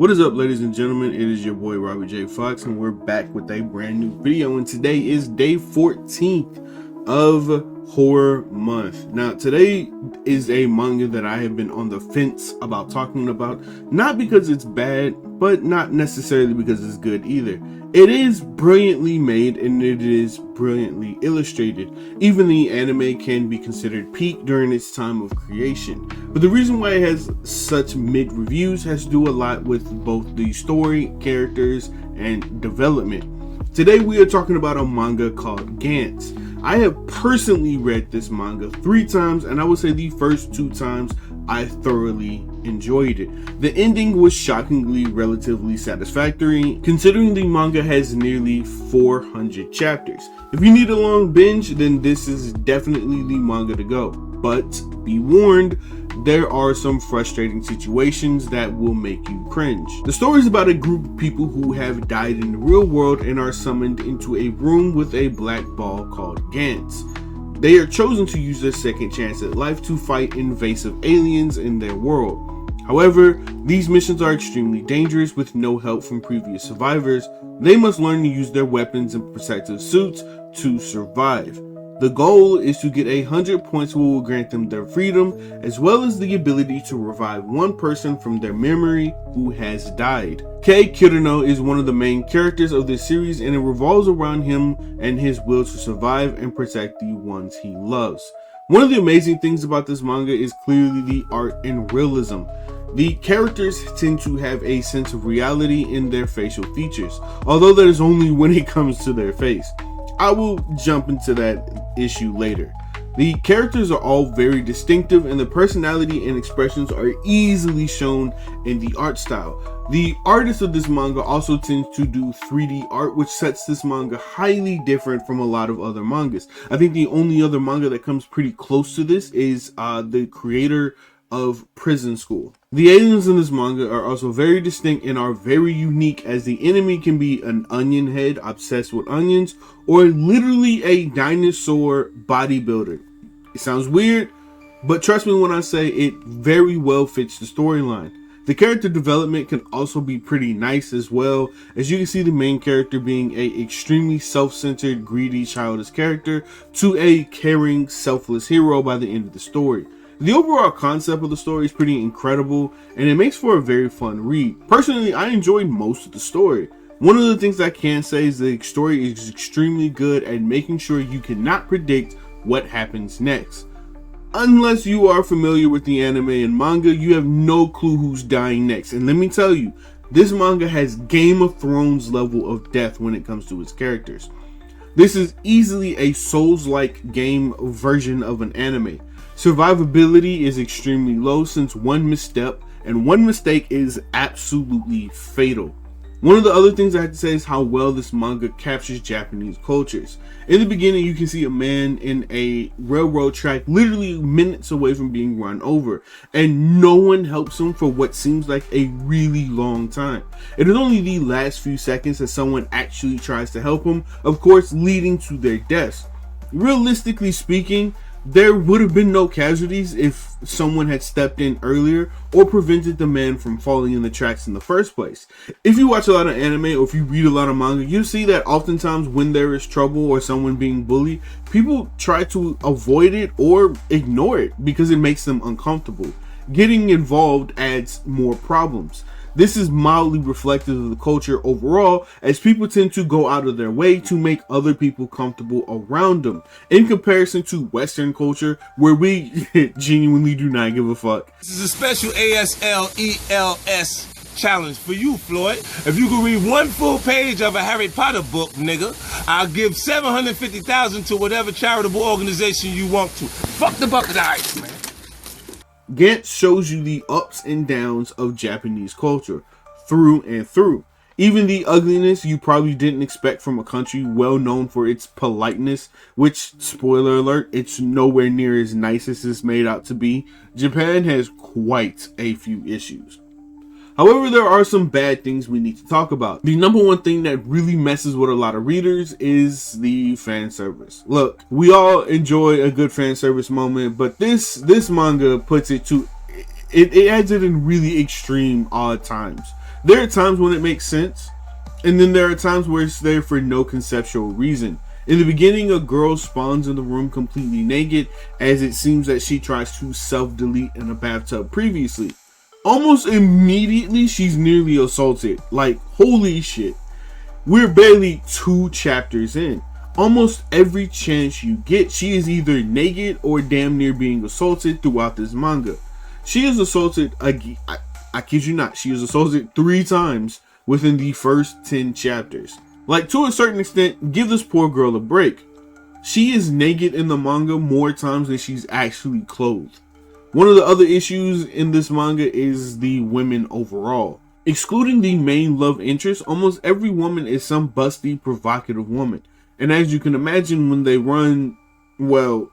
What is up, ladies and gentlemen? It is your boy Robert J. Fox, and we're back with a brand new video. And today is day 14th of Horror Month. Now, today is a manga that I have been on the fence about talking about, not because it's bad, but not necessarily because it's good either. It is brilliantly made and it is brilliantly illustrated. Even the anime can be considered peak during its time of creation. But the reason why it has such mid reviews has to do a lot with both the story, characters, and development. Today we are talking about a manga called Gantz. I have personally read this manga 3 times, and I would say the first 2 times I thoroughly enjoyed it. The ending was shockingly relatively satisfactory, considering the manga has nearly 400 chapters. If you need a long binge, then this is definitely the manga to go. But be warned, there are some frustrating situations that will make you cringe. The story is about a group of people who have died in the real world and are summoned into a room with a black ball called Gantz. They are chosen to use their second chance at life to fight invasive aliens in their world. However, these missions are extremely dangerous with no help from previous survivors. They must learn to use their weapons and protective suits to survive. The goal is to get 100 points, which will grant them their freedom, as well as the ability to revive one person from their memory who has died. Kei Kirino is one of the main characters of this series, and it revolves around him and his will to survive and protect the ones he loves. One of the amazing things about this manga is clearly the art and realism. The characters tend to have a sense of reality in their facial features, although that is only when it comes to their face. I will jump into that issue later. The characters are all very distinctive, and the personality and expressions are easily shown in the art style. The artist of this manga also tends to do 3D art, which sets this manga highly different from a lot of other mangas. I think the only other manga that comes pretty close to this is the creator of Prison School. The aliens in this manga are also very distinct and are very unique, as the enemy can be an onion head obsessed with onions or literally a dinosaur bodybuilder. It sounds weird, but trust me when I say it very well fits the storyline. The character development can also be pretty nice as well, as you can see the main character being a extremely self-centered, greedy, childish character to a caring, selfless hero by the end of the story. The overall concept of the story is pretty incredible, and it makes for a very fun read. Personally, I enjoyed most of the story. One of the things I can say is the story is extremely good at making sure you cannot predict what happens next. Unless you are familiar with the anime and manga, you have no clue who's dying next. And let me tell you, this manga has Game of Thrones level of death when it comes to its characters. This is easily a Souls-like game version of an anime. Survivability is extremely low, since one misstep and one mistake is absolutely fatal. One of the other things I have to say is how well this manga captures Japanese cultures. In the beginning, you can see a man in a railroad track literally minutes away from being run over, and no one helps him for what seems like a really long time. It is only the last few seconds that someone actually tries to help him, of course leading to their deaths. Realistically speaking, there would have been no casualties if someone had stepped in earlier or prevented the man from falling in the tracks in the first place. If you watch a lot of anime or if you read a lot of manga, you'll see that oftentimes when there is trouble or someone being bullied, people try to avoid it or ignore it because it makes them uncomfortable. Getting involved adds more problems. This is mildly reflective of the culture overall, as people tend to go out of their way to make other people comfortable around them, in comparison to Western culture, where we genuinely do not give a fuck. This is a special ASLELS challenge for you, Floyd. If you can read one full page of a Harry Potter book, nigga, I'll give $750,000 to whatever charitable organization you want to. Fuck the bucket of ice, man. Gantz shows you the ups and downs of Japanese culture, through and through. Even the ugliness you probably didn't expect from a country well known for its politeness, which, spoiler alert, it's nowhere near as nice as it's made out to be. Japan has quite a few issues. However, there are some bad things we need to talk about. The number one thing that really messes with a lot of readers is the fan service. Look, we all enjoy a good fan service moment, but this manga puts it to, it adds it in really extreme odd times. There are times when it makes sense, and then there are times where it's there for no conceptual reason. In the beginning, a girl spawns in the room completely naked, as it seems that she tries to self-delete in a bathtub previously. Almost immediately, she's nearly assaulted. Like, holy shit. We're barely 2 chapters in. Almost every chance you get, she is either naked or damn near being assaulted throughout this manga. She is assaulted, I kid you not, she is assaulted 3 times within the first 10 chapters. Like, to a certain extent, give this poor girl a break. She is naked in the manga more times than she's actually clothed. One of the other issues in this manga is the women overall. Excluding the main love interest, almost every woman is some busty, provocative woman. And as you can imagine, when they run, well,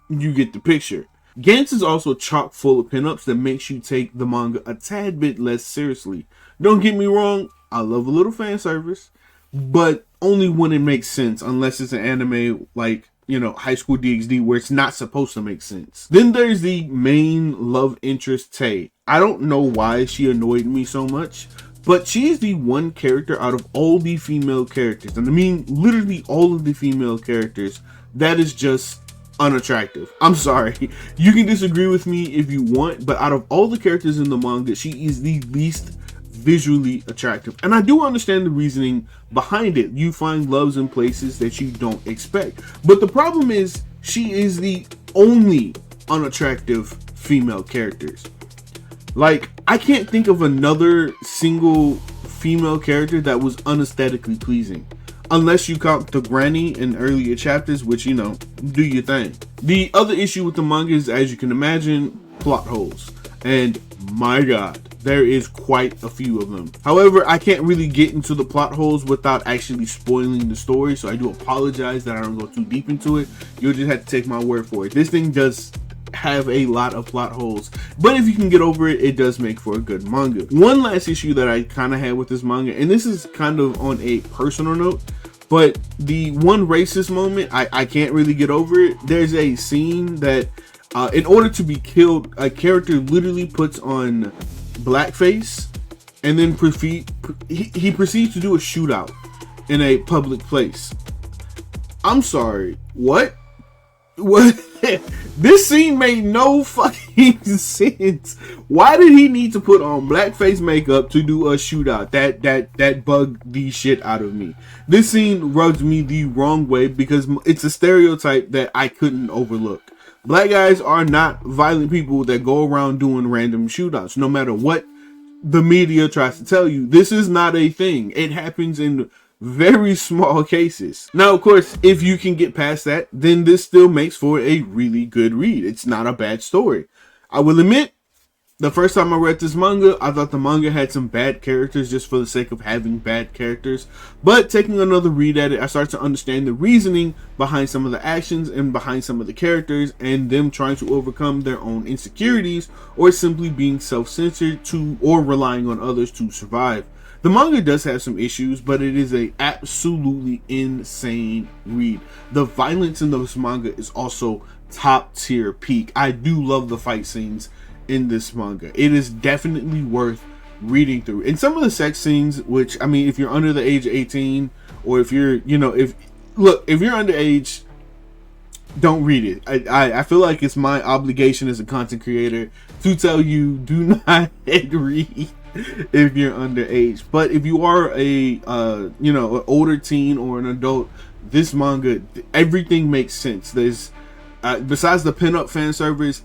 you get the picture. Gantz is also chock full of pinups that makes you take the manga a tad bit less seriously. Don't get me wrong, I love a little fan service, but only when it makes sense, unless it's an anime like, you know, High School DxD, where it's not supposed to make sense. Then there's the main love interest, Tay. I don't know why she annoyed me so much, but she is the one character out of all the female characters, and I mean literally all of the female characters, that is just unattractive. I'm sorry. You can disagree with me if you want, but out of all the characters in the manga, she is the least visually attractive. And I do understand the reasoning behind it. You find loves in places that you don't expect. But the problem is, she is the only unattractive female characters. Like, I can't think of another single female character that was unaesthetically pleasing. Unless you count the granny in earlier chapters, which, you know, do your thing. The other issue with the manga is, as you can imagine, plot holes. And my god, there is quite a few of them. However, I can't really get into the plot holes without actually spoiling the story, so I do apologize that I don't go too deep into it. You'll just have to take my word for it. This thing does have a lot of plot holes, but if you can get over it, it does make for a good manga. One last issue that I kind of had with this manga, and this is kind of on a personal note, but the one racist moment, I can't really get over it. There's a scene that in order to be killed, a character literally puts on blackface and then he proceeds to do a shootout in a public place. I'm sorry, what? This scene made no fucking sense. Why did he need to put on blackface makeup to do a shootout? That bugged the shit out of me. This scene rubbed me the wrong way because it's a stereotype that I couldn't overlook. Black guys are not violent people that go around doing random shootouts. No matter what the media tries to tell you, this is not a thing. It happens in very small cases. Now, of course, if you can get past that, then this still makes for a really good read. It's not a bad story. I will admit, the first time I read this manga, I thought the manga had some bad characters just for the sake of having bad characters. But taking another read at it, I start to understand the reasoning behind some of the actions and behind some of the characters and them trying to overcome their own insecurities or simply being self-centered to or relying on others to survive. The manga does have some issues, but it is a absolutely insane read. The violence in this manga is also top tier peak. I do love the fight scenes in this manga. It is definitely worth reading through. And some of the sex scenes, which, I mean, if you're under the age of 18, or if you're, you know, if you're underage, don't read it. I feel like it's my obligation as a content creator to tell you, do not read if you're underage. But if you are a you know, an older teen or an adult, this manga, everything makes sense. There's besides the pinup fan service,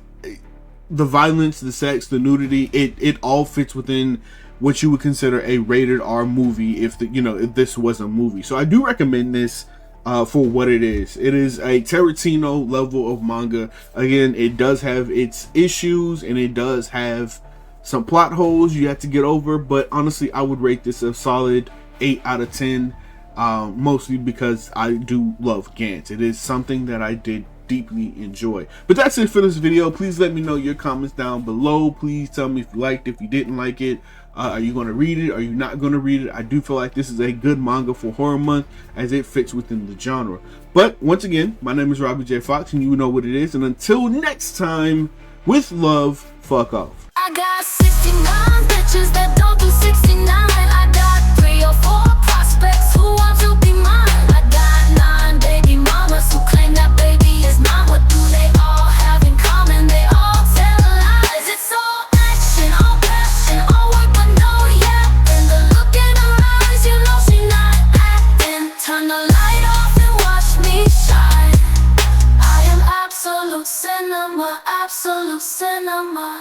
the violence, the sex, the nudity, it all fits within what you would consider a rated R movie if if this was a movie. So I do recommend this for what it is. It is a Tarantino level of manga. Again, it does have its issues and it does have some plot holes you have to get over, but honestly, I would rate this a solid 8 out of 10, mostly because I do love Gantz. It is something that I did deeply enjoy. But that's it for this video. Please let me know your comments down below. Please tell me if you liked it, if you didn't like it. Are you going to read it? Are you not going to read it? I do feel like this is a good manga for horror month as it fits within the genre. But once again, my name is Robbie J. Fox and you know what it is. And until next time, With love, fuck off. I got 69 bitches that don't do 69. I got 3 or 4 prospects who want to be mine. I got 9 baby mamas who claim that baby is mine. What do they all have in common? They all tell lies. It's all action, all passion, all work but no yeah. And the look in her eyes, you know she not acting. Turn the light off and watch me shine. I am absolute cinema, absolute cinema.